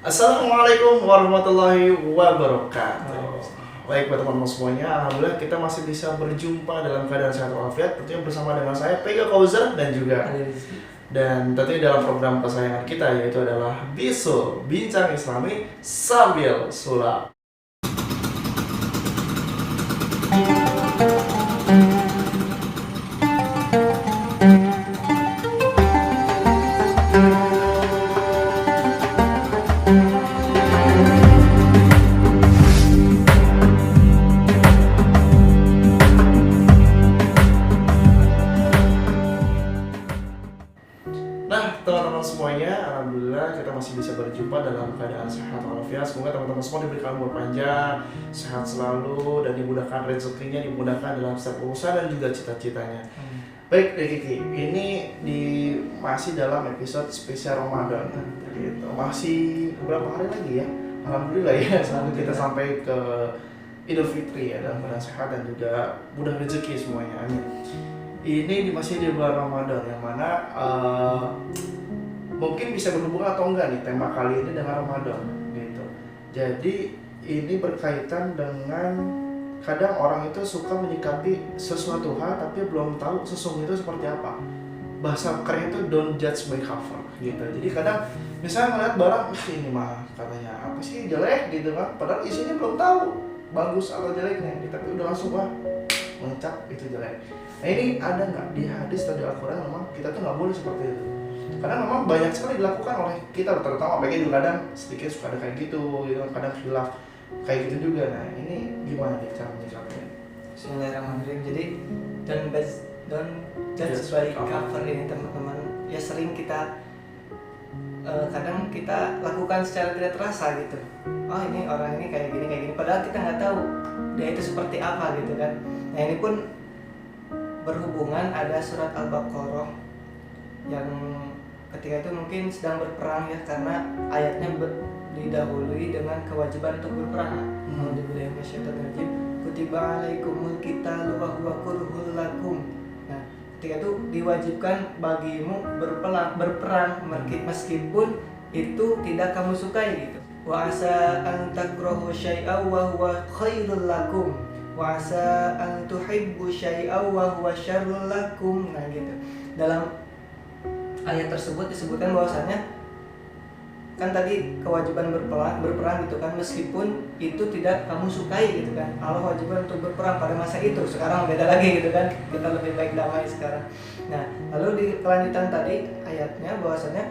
Assalamualaikum warahmatullahi wabarakatuh. Baik buat teman-teman semuanya, alhamdulillah kita masih bisa berjumpa dalam keadaan sehat walafiat. Tentunya bersama dengan saya Pega Kauzer dan juga tentunya dalam program kesayangan kita, yaitu adalah Bisul, Bincang Islami Sambil Sulap. Teman-teman semuanya, alhamdulillah kita masih bisa berjumpa dalam keadaan sehat walafiat. Semoga teman-teman semua diberikan umur panjang, sehat selalu, dan dimudahkan rezekinya, dimudahkan dalam setiap urusan dan juga cita-citanya. Baik, Kiki, ini masih dalam episode spesial Ramadan. Gitu. Masih beberapa hari lagi ya, alhamdulillah ya, kita sampai ke Idul Fitri ya, dalam keadaan sehat dan juga mudah rezeki semuanya. Amin. Ini masih di bulan Ramadan, yang mana mungkin bisa berhubungan atau enggak nih tema kali ini dengan Ramadan gitu. Jadi ini berkaitan dengan kadang orang itu suka menyikapi sesuatu hal tapi belum tahu sesungguhnya itu seperti apa. Bahasa keren itu don't judge by cover gitu. Jadi kadang misalnya ngeliat barang, ini mah katanya apa sih jelek gitu kan, padahal isinya belum tahu bagus atau jeleknya, tapi udah langsung mencap itu jelek. Nah ini ada nggak di hadis atau di Al-Quran memang kita tuh nggak boleh seperti itu. Karena memang banyak sekali dilakukan oleh kita, terutama apalagi juga kadang sedikit suka ada kayak gitu, kadang khilaf kayak gitu juga. Nah ini gimana nih cara menyikapinya? Bismillahirrahmanirrahim. Jadi don't judge by cover ini teman-teman. Ya sering kita kadang kita lakukan secara tidak terasa gitu. Oh ini orang ini kayak gini, padahal kita nggak tahu dia itu seperti apa gitu kan. Nah ini pun berhubungan, ada surat Al-Baqarah yang ketika itu mungkin sedang berperang ya, karena ayatnya didahului dengan kewajiban untuk berperang. Alhamdulillah minasyaitonirrajim. Kutiba alaikumul qitalu wa huwa kurhul lakum. Nah, ketika itu diwajibkan bagimu berperang meskipun itu tidak kamu sukai gitu. Wa asa an takrahu syai'an wa huwa khairul lakum. Wa asa an tuhibbu syai'an wa huwa syarrul lakum. Nah gitu. Dalam ayat tersebut disebutkan bahwasanya kan tadi kewajiban berperang gitu kan, meskipun itu tidak kamu sukai gitu kan. Allah wajibkan untuk berperang pada masa itu, sekarang beda lagi gitu kan. Kita lebih baik damai sekarang. Nah, lalu di kelanjutan tadi ayatnya bahwasanya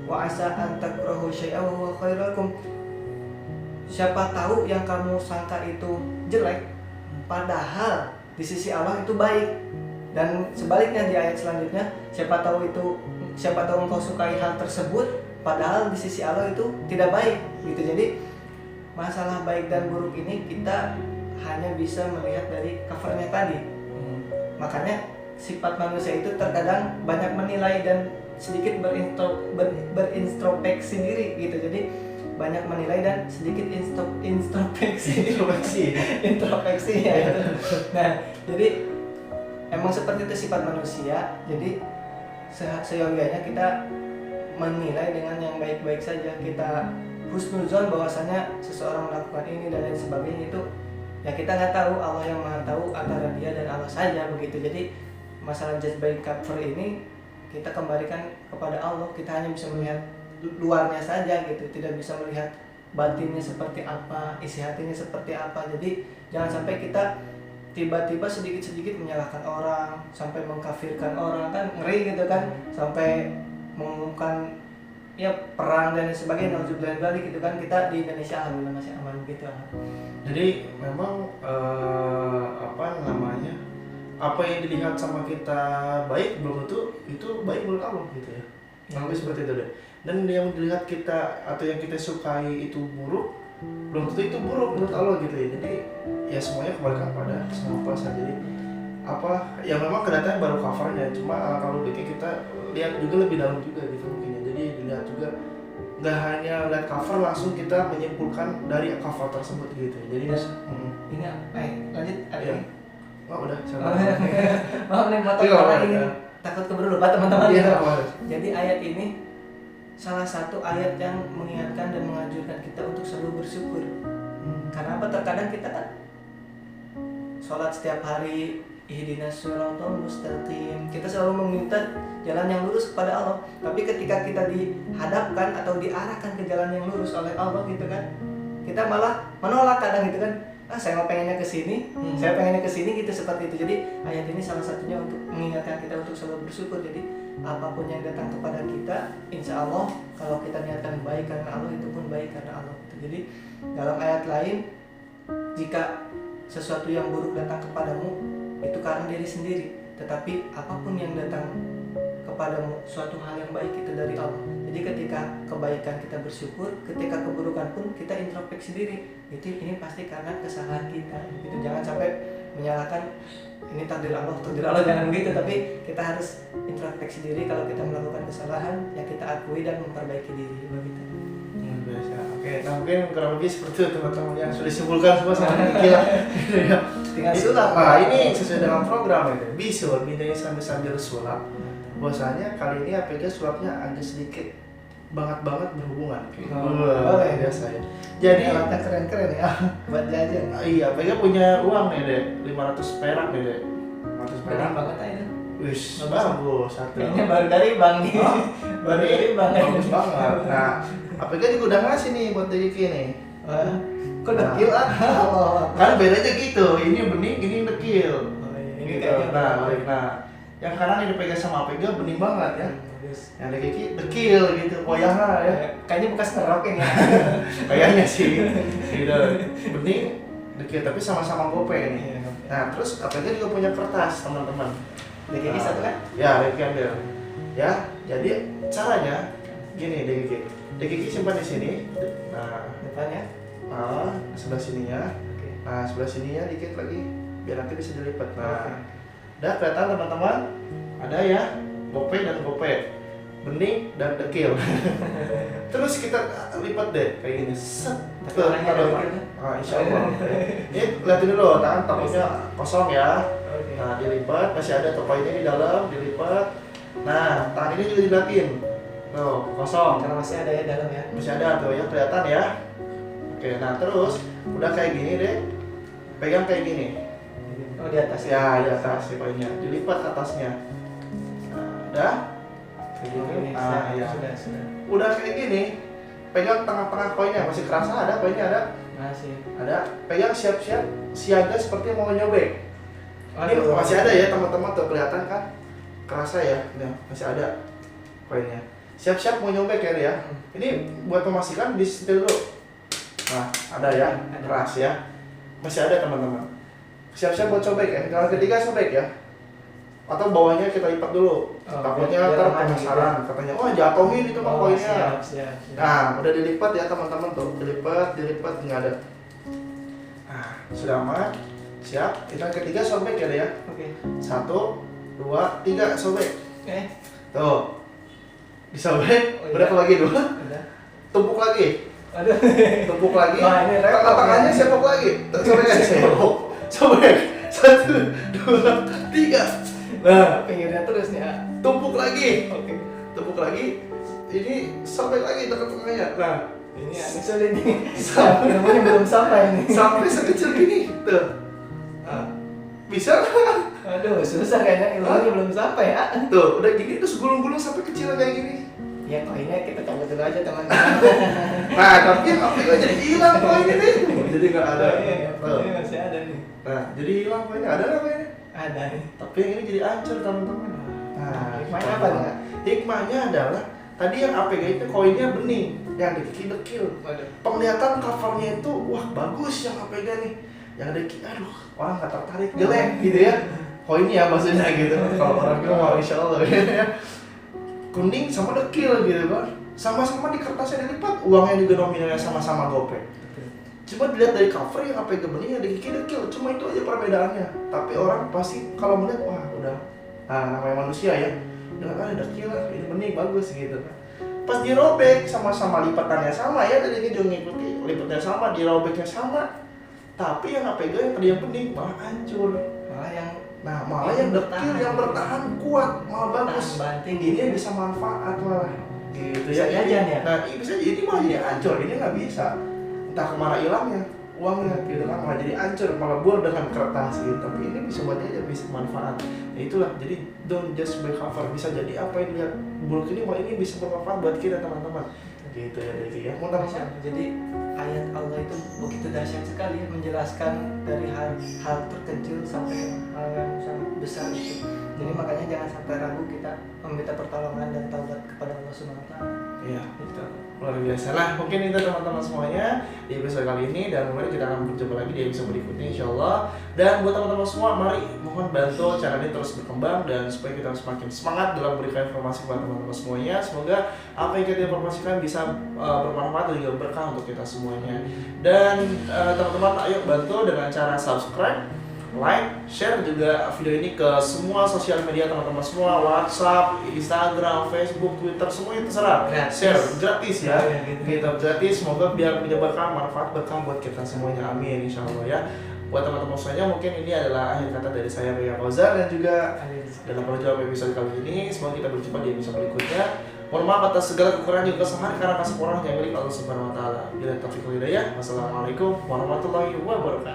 wa asa an takrahu syai'an wa huwa khairul lakum. Siapa tahu yang kamu sangka itu jelek, padahal di sisi Allah itu baik. Dan sebaliknya di ayat selanjutnya, siapa tahu engkau sukai hal tersebut, padahal di sisi Allah itu tidak baik gitu. Jadi masalah baik dan buruk ini kita hanya bisa melihat dari covernya tadi. Makanya sifat manusia itu terkadang banyak menilai dan sedikit berintrospeksi diri gitu. Jadi banyak menilai dan sedikit introspeksi ya. Nah, jadi emang seperti itu sifat manusia. Jadi seyogianya kita menilai dengan yang baik-baik saja. Kita husnuzon bahwasanya seseorang melakukan ini dan lain sebagainya, itu ya kita nggak tahu, Allah yang maha tahu antara dia dan Allah saja begitu. Jadi masalah judge by cover ini kita kembalikan kepada Allah. Kita hanya bisa melihat luarnya saja gitu, tidak bisa melihat batinnya seperti apa, isi hatinya seperti apa. Jadi jangan sampai kita tiba-tiba sedikit-sedikit menyalahkan orang, sampai mengkafirkan orang, kan ngeri gitu kan, sampai mengumumkan ya perang dan sebagainya. Nauzubillah gitu kan. Kita di Indonesia alhamdulillah masih aman gitu. Jadi memang apa yang dilihat sama kita baik belum tentu itu baik menurut Allah gitu ya. Sampai seperti itu deh. Dan yang dilihat kita atau yang kita sukai itu buruk, belum tentu itu buruk menurut Allah gitu ya. Jadi ya semuanya kembalikan pada semua kuasa. Jadi yang memang kelihatannya baru covernya, cuma kalau kita lihat juga lebih dalam juga gitu mungkin ya. Jadi dilihat juga, nggak hanya lihat cover langsung kita menyimpulkan dari cover tersebut gitu. Jadi ini lanjut ya. Udah maaf nih motor ini takut keburu lupa teman-teman. Iya, Jadi ayat ini salah satu ayat yang mengingatkan dan menganjurkan kita untuk selalu bersyukur. Karena apa? Terkadang kita kan sholat setiap hari, ihdinas shiratal mustaqim, kita selalu meminta jalan yang lurus kepada Allah. Tapi ketika kita dihadapkan atau diarahkan ke jalan yang lurus oleh Allah gitu kan, kita malah menolak kadang gitu kan. Saya mau pengennya ke sini, saya pengennya ke sini gitu, seperti itu. Jadi ayat ini salah satunya untuk mengingatkan kita untuk selalu bersyukur. Jadi apapun yang datang kepada kita, insya Allah kalau kita niatkan baik karena Allah, itu pun baik karena Allah. Jadi dalam ayat lain, jika sesuatu yang buruk datang kepadamu itu karena diri sendiri, tetapi apapun yang datang kepadamu, suatu hal yang baik itu dari Allah. Jadi ketika kebaikan kita bersyukur, ketika keburukan pun kita introspeksi diri, ini pasti karena kesalahan kita. Itu jangan sampai menyalahkan ini takdir Allah jangan begitu, tapi kita harus introspeksi diri. Kalau kita melakukan kesalahan, ya kita akui dan memperbaiki diri begitu. Biasa. Oke, nah mungkin kurang lebih seperti itu teman-teman yang sudah disimpulkan semua sama Diki lah. Tinggal sulap. Nah, ini sesuai dengan program itu. Bisul, bidanya sambil sulap. Bahwasanya kali ini APG sulapnya agak sedikit banget berhubungan. Boleh biasa ya. Jadi alatnya keren-keren ya buat jajan. Iya, APG punya uang nih deh, 500 perak nih deh. 500 perak Banget aja. Wih, bagus satu. Kayaknya baru dari bank nih. Baru dari bank. Bagus banget. Nah, APG juga udah ngasih nih buat Diki nih. Kok dekil ah? Kan bedanya gitu, ini bening, ini dekil. Ini Gitu. kayaknya Nah, balik. Nah, yang kanan ini dipegang sama APG bening banget ya. Yang Diki dekil gitu, koyangnya ya. Kayaknya bekas ngerok ini. Kayaknya sih. Gitu. Bening, dekil tapi sama-sama gope nih. Nah, terus APG juga punya kertas, teman-teman. DKI satu kan? Ya, Diki ambil. Ya, jadi caranya gini Diki simpan di sini. Nah, Depannya. Sebelah sininya. Oke. Nah, sebelah sininya dikit lagi biar nanti bisa dilipat. Nah, udah kelihatan teman-teman? Ada ya, gope dan gope, bening dan dekil. Terus kita lipat deh kayak gini. Set. Insya Allah. Ini lihatin dulu, tangan takutnya kosong ya. Nah, dilipat, masih ada topainya di dalam, dilipat. Nah, tangan ini juga dilihatin. Tuh, kosong. Karena masih ada ya dalam ya. Masih ada tuh ya, kelihatan ya. Oke, nah terus udah kayak gini deh, pegang kayak gini. Oh, di atas Ya, di atas si koinnya, dilipat atasnya. Nah, udah. Kayak gini. Ya. Sudah. Udah kayak gini, pegang tengah-tengah koinnya, masih kerasa ada koinnya ada? Masih. Ada. Pegang siap-siap, siaga seperti mau nyobek. Ini Aduh. masih ada ya teman-teman tuh, kelihatan kan? Kerasa ya, nah, masih ada koinnya. Siap-siap mau nyobek ya dia. Ini buat memastikan disetel dulu. Nah, ada ya, keras ya. Masih ada teman-teman. Siap-siap buat sobek ya. Jangan ketiga sobek ya. Atau bawahnya kita lipat dulu. Takutnya ntar penasaran. Katanya, oh jatuhin itu mah koinnya. Siap. Nah, udah dilipat ya teman-teman tuh. Dilipat, nggak ada. Nah, sudah aman. Siap. Kita ketiga sobek ya dia. Oke. 1, 2, 3 sobek. Tuh. Disobek. Oh, iya. Berapa lagi dulu? Udah. Tumpuk lagi. Aduh. Tumpuk lagi. Wah, ini repot. Tangannya siapok lagi. Sobek aja siapok. Sobek. 1, 2, 3. Nah, Pinggirnya terus nih. tumpuk lagi. Oke. Tumpuk lagi. Ini sobek lagi dekat tengahnya. Nah, Ini sulit nih. Ilmunya belum sampai nih. sampai sekecil gini. Tuh. Bisa nggak? Aduh, susah kayaknya ilmunya belum sampai ya. Tuh, udah gini terus gulung-gulung sampai kecil kayak gini. Ya koinnya kita cabut dulu aja teman-teman. Nah, tapi apa jadi hilang koinnya nih? Jadi nggak ada. Tuh. Koinnya masih ada nih. Nah, jadi hilang koinnya. Ada nggak koinnya? Ada nih. Tapi yang ini jadi hancur teman-teman. Nah, Hikmahnya apa nih? Hikmahnya adalah tadi yang APG itu koinnya bening, yang Diki dekil. Waduh. Penglihatan covernya itu wah bagus yang APG nih. Yang Diki aduh orang nggak tertarik jelek gitu ya. Koinnya maksudnya gitu. Kalau orang bilang wah insya Allah ya. Kuning sama dekil gitu kan. Sama-sama di kertasnya dilipat, uangnya juga nominalnya sama-sama gope. Cuma dilihat dari cover yang APG bening yang Diki dekil, cuma itu aja perbedaannya. Tapi orang pasti kalau melihat wah udah namanya manusia ya. Dengan dekil lah, ini bening bagus gitu kan. Pas dirobek sama-sama lipatannya sama ya, tadi ini juga ngikuti lipatnya sama, dirobeknya sama. Tapi yang APG yang tadi yang bening malah hancur. Malah yang dekil yang bertahan kuat, malah bagus. Banting Ini yang bisa manfaat malah. gitu Bisa ya. jajan ya? Nah bisa jadi malah jadi hancur, ini nggak bisa, entah kemana hilangnya uangnya gitu kan, malah jadi hancur, malah bor dengan kertas gitu. Tapi ini bisa buat aja, bisa manfaat. Ya itulah, jadi don't just by cover. Bisa jadi apa yang dilihat buruk ini, wah ini bisa bermanfaat buat kita teman-teman. Gitu ya Devi ya. Mau tambahkan? Jadi ayat Allah itu begitu dahsyat sekali, menjelaskan dari hal terkecil sampai hal yang sangat besar itu. Jadi makanya jangan sampai ragu kita meminta pertolongan dan taubat kepada Allah Subhanahu wa taala. Iya, itu luar biasa. Nah, mungkin itu teman-teman semuanya di episode kali ini, dan mari kita akan berjumpa lagi di episode berikutnya insyaallah. Dan buat teman-teman semua, mari mohon bantu channel ini terus berkembang dan supaya kita semakin semangat dalam memberikan informasi kepada teman-teman semuanya. Semoga apa yang kita informasikan bisa bermanfaat dan juga berkah untuk kita semuanya. Dan teman-teman ayo bantu dengan cara subscribe, like, share juga video ini ke semua sosial media teman-teman semua, WhatsApp, Instagram, Facebook, Twitter, semuanya terserah. Share gratis ya, gitu gratis. Semoga biar menyebarkan manfaat berkah buat kita semuanya, amin insyaallah ya. Buat teman-teman semuanya, mungkin ini adalah akhir kata dari saya Ria Fauzan dan juga dalam perjalanan episode kali ini. Semoga kita berjumpa di episode berikutnya. Mohon maaf atas segala kekurangan juga kesalahan karena kesempurnaan yang milik Allah Subhanahu wa taala. Bila taufiq wal hidayah. Wassalamualaikum warahmatullahi wabarakatuh.